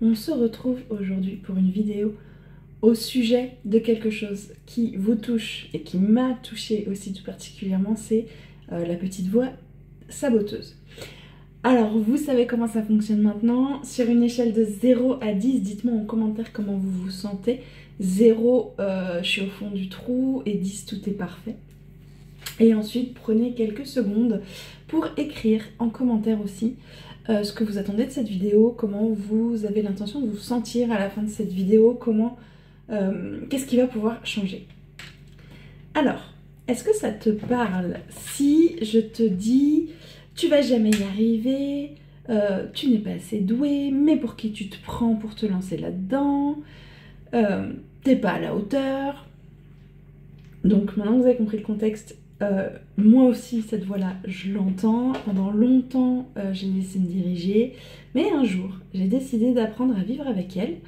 On se retrouve aujourd'hui pour une vidéo au sujet de quelque chose qui vous touche et qui m'a touchée aussi tout particulièrement, c'est la petite voix saboteuse. Alors, vous savez comment ça fonctionne maintenant. Sur une échelle de 0 à 10, dites-moi en commentaire comment vous vous sentez. 0, je suis au fond du trou, et 10, tout est parfait. Et ensuite, prenez quelques secondes pour écrire en commentaire aussi ce que vous attendez de cette vidéo, comment vous avez l'intention de vous sentir à la fin de cette vidéo, qu'est-ce qui va pouvoir changer. Alors, est-ce que ça te parle si je te dis tu vas jamais y arriver, tu n'es pas assez doué, mais pour qui tu te prends pour te lancer là-dedans, t'es pas à la hauteur. Donc maintenant que vous avez compris le contexte, moi aussi cette voix-là, je l'entends. Pendant longtemps, j'ai laissé me diriger, mais un jour, j'ai décidé d'apprendre à vivre avec elle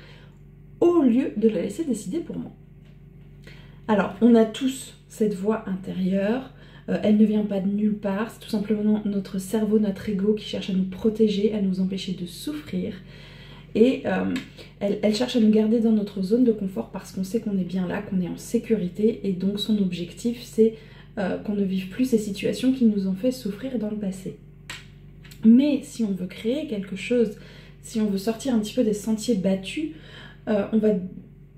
au lieu de la laisser décider pour moi. Alors, on a tous cette voix intérieure, elle ne vient pas de nulle part, c'est tout simplement notre cerveau, notre ego qui cherche à nous protéger, à nous empêcher de souffrir. Et elle cherche à nous garder dans notre zone de confort parce qu'on sait qu'on est bien là, qu'on est en sécurité. Et donc son objectif, c'est qu'on ne vive plus ces situations qui nous ont fait souffrir dans le passé. Mais si on veut créer quelque chose, si on veut sortir un petit peu des sentiers battus, on va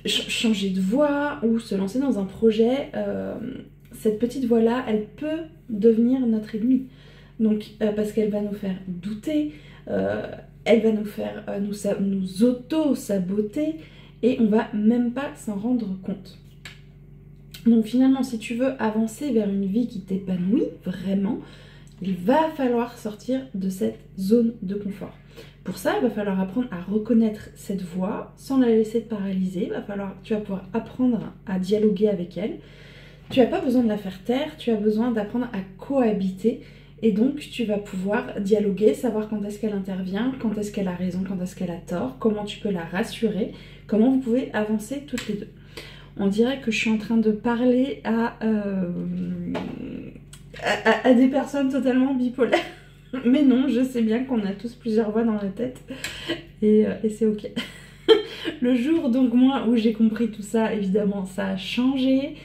changer de voie ou se lancer dans un projet. Cette petite voix-là, elle peut devenir notre ennemie. Donc, parce qu'elle va nous faire douter, elle va nous faire nous auto-saboter et on va même pas s'en rendre compte. Donc finalement, si tu veux avancer vers une vie qui t'épanouit vraiment, il va falloir sortir de cette zone de confort. Pour ça, il va falloir apprendre à reconnaître cette voix sans la laisser te paralyser. Tu vas pouvoir apprendre à dialoguer avec elle. Tu n'as pas besoin de la faire taire, tu as besoin d'apprendre à cohabiter. Et donc, tu vas pouvoir dialoguer, savoir quand est-ce qu'elle intervient, quand est-ce qu'elle a raison, quand est-ce qu'elle a tort, comment tu peux la rassurer, comment vous pouvez avancer toutes les deux. On dirait que je suis en train de parler à des personnes totalement bipolaires. Mais non, je sais bien qu'on a tous plusieurs voix dans la tête et c'est ok. Le jour donc moi où j'ai compris tout ça, évidemment ça a changé.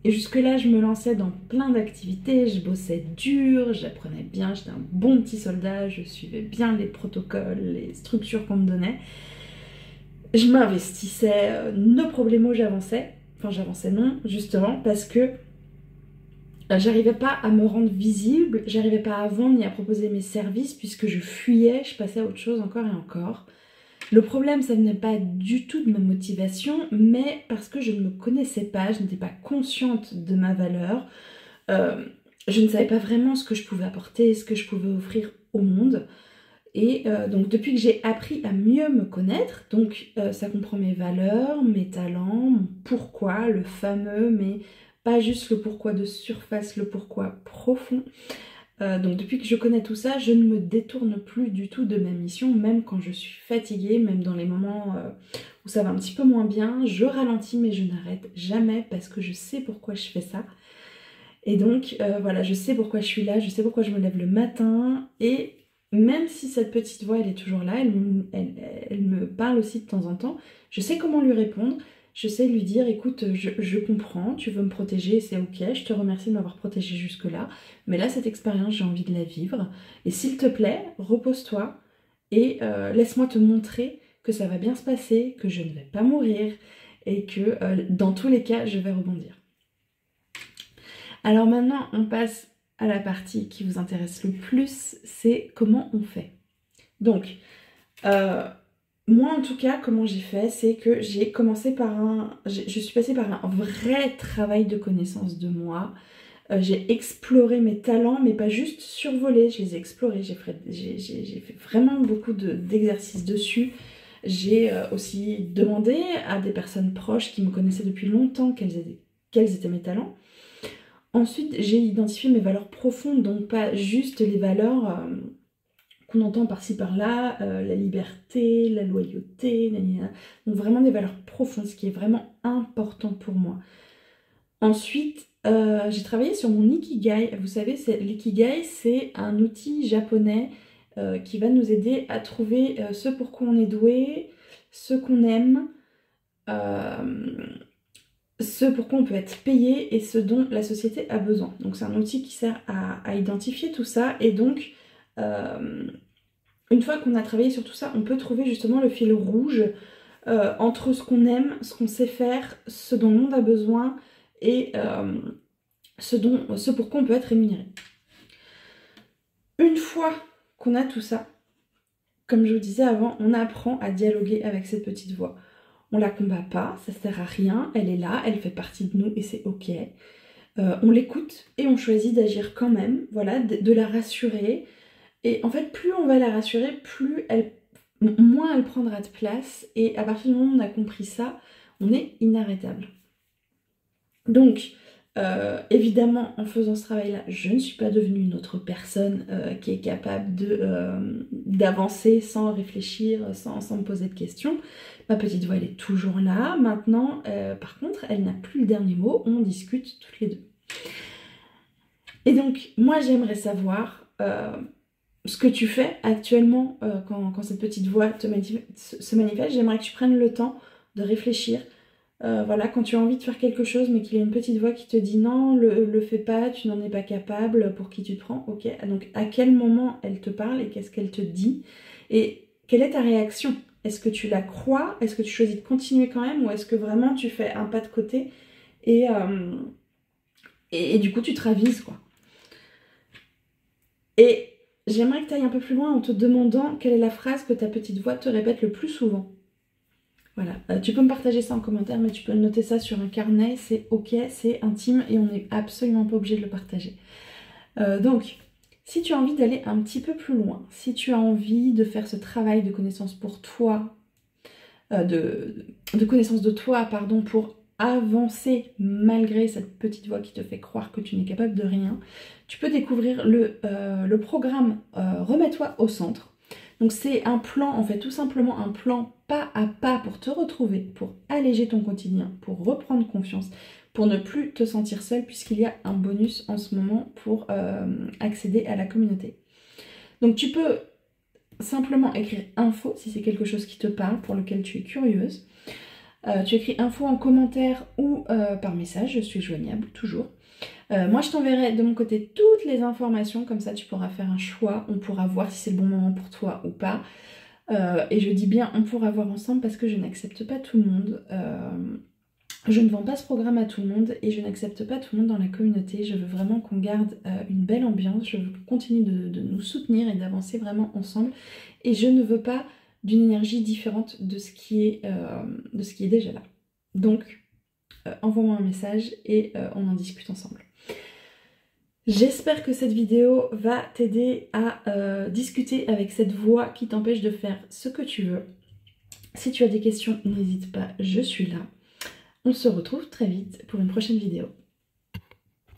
Et jusque-là, je me lançais dans plein d'activités, je bossais dur, j'apprenais bien, j'étais un bon petit soldat, je suivais bien les protocoles, les structures qu'on me donnait. Je m'investissais, no problemo, j'avançais. Enfin, j'avançais non, justement, parce que j'arrivais pas à me rendre visible, j'arrivais pas à vendre ni à proposer mes services, puisque je fuyais, je passais à autre chose encore et encore. Le problème, ça venait pas du tout de ma motivation, mais parce que je ne me connaissais pas, je n'étais pas consciente de ma valeur, je ne savais pas vraiment ce que je pouvais apporter, ce que je pouvais offrir au monde. Et donc depuis que j'ai appris à mieux me connaître, donc ça comprend mes valeurs, mes talents, mon pourquoi, le fameux, mais pas juste le pourquoi de surface, le pourquoi profond. Donc depuis que je connais tout ça, je ne me détourne plus du tout de ma mission, même quand je suis fatiguée, même dans les moments où ça va un petit peu moins bien, je ralentis mais je n'arrête jamais parce que je sais pourquoi je fais ça. Et donc voilà, je sais pourquoi je suis là, je sais pourquoi je me lève le matin, et même si cette petite voix elle est toujours là, elle me parle aussi de temps en temps, je sais comment lui répondre. Je sais lui dire, écoute, je comprends, tu veux me protéger, c'est ok, je te remercie de m'avoir protégée jusque-là, mais là, cette expérience, j'ai envie de la vivre. Et s'il te plaît, repose-toi et laisse-moi te montrer que ça va bien se passer, que je ne vais pas mourir et que dans tous les cas, je vais rebondir. Alors maintenant, on passe à la partie qui vous intéresse le plus, c'est comment on fait. Donc, moi en tout cas, comment j'ai fait, c'est que j'ai commencé par je suis passée par un vrai travail de connaissance de moi. J'ai exploré mes talents, mais pas juste survolé, je les ai explorés, j'ai fait vraiment beaucoup d'exercices dessus. J'ai aussi demandé à des personnes proches qui me connaissaient depuis longtemps quels étaient mes talents. Ensuite, j'ai identifié mes valeurs profondes, donc pas juste les valeurs qu'on entend par-ci par-là, la liberté, la loyauté, donc vraiment des valeurs profondes, ce qui est vraiment important pour moi. Ensuite, j'ai travaillé sur mon Ikigai. Vous savez, l'ikigai, c'est un outil japonais qui va nous aider à trouver ce pour quoi on est doué, ce qu'on aime, ce pour quoi on peut être payé et ce dont la société a besoin. Donc c'est un outil qui sert à identifier tout ça, et donc une fois qu'on a travaillé sur tout ça, on peut trouver justement le fil rouge entre ce qu'on aime, ce qu'on sait faire, ce dont le monde a besoin et ce pour quoi on peut être rémunéré. Une fois qu'on a tout ça, comme je vous disais avant, on apprend à dialoguer avec cette petite voix. On la combat pas, ça sert à rien, elle est là, elle fait partie de nous et c'est ok. On l'écoute et on choisit d'agir quand même, voilà, de la rassurer. Et en fait, plus on va la rassurer, moins elle prendra de place. Et à partir du moment où on a compris ça, on est inarrêtable. Donc, évidemment, en faisant ce travail-là, je ne suis pas devenue une autre personne qui est capable d'avancer sans réfléchir, sans me poser de questions. Ma petite voix, elle est toujours là. Maintenant, par contre, elle n'a plus le dernier mot. On discute toutes les deux. Et donc, moi, j'aimerais savoir ce que tu fais actuellement quand cette petite voix se manifeste. J'aimerais que tu prennes le temps de réfléchir. Voilà, quand tu as envie de faire quelque chose mais qu'il y a une petite voix qui te dit non, le fais pas, tu n'en es pas capable, pour qui tu te prends, ok. Donc à quel moment elle te parle et qu'est-ce qu'elle te dit et quelle est ta réaction? Est-ce que tu la crois? Est-ce que tu choisis de continuer quand même, ou est-ce que vraiment tu fais un pas de côté et du coup tu te ravises, quoi. Et j'aimerais que tu ailles un peu plus loin en te demandant quelle est la phrase que ta petite voix te répète le plus souvent. Voilà, tu peux me partager ça en commentaire, mais tu peux noter ça sur un carnet, c'est ok, c'est intime et on n'est absolument pas obligé de le partager. Donc, si tu as envie d'aller un petit peu plus loin, si tu as envie de faire ce travail de connaissance pour toi, de connaissance de toi, pardon, pour avancer malgré cette petite voix qui te fait croire que tu n'es capable de rien, tu peux découvrir le programme Remets-toi au centre. Donc c'est un plan, en fait, tout simplement un plan pas à pas pour te retrouver, pour alléger ton quotidien, pour reprendre confiance, pour ne plus te sentir seule, puisqu'il y a un bonus en ce moment pour accéder à la communauté. Donc tu peux simplement écrire info si c'est quelque chose qui te parle, pour lequel tu es curieuse. Tu écris info en commentaire ou par message, je suis joignable toujours. Moi je t'enverrai de mon côté toutes les informations, comme ça tu pourras faire un choix, on pourra voir si c'est le bon moment pour toi ou pas. Et je dis bien on pourra voir ensemble parce que je n'accepte pas tout le monde. Je ne vends pas ce programme à tout le monde et je n'accepte pas tout le monde dans la communauté. Je veux vraiment qu'on garde une belle ambiance, je veux qu'on continue de nous soutenir et d'avancer vraiment ensemble. Et je ne veux pas d'une énergie différente de ce qui est déjà là. Donc, envoie-moi un message et on en discute ensemble. J'espère que cette vidéo va t'aider à discuter avec cette voix qui t'empêche de faire ce que tu veux. Si tu as des questions, n'hésite pas, je suis là. On se retrouve très vite pour une prochaine vidéo.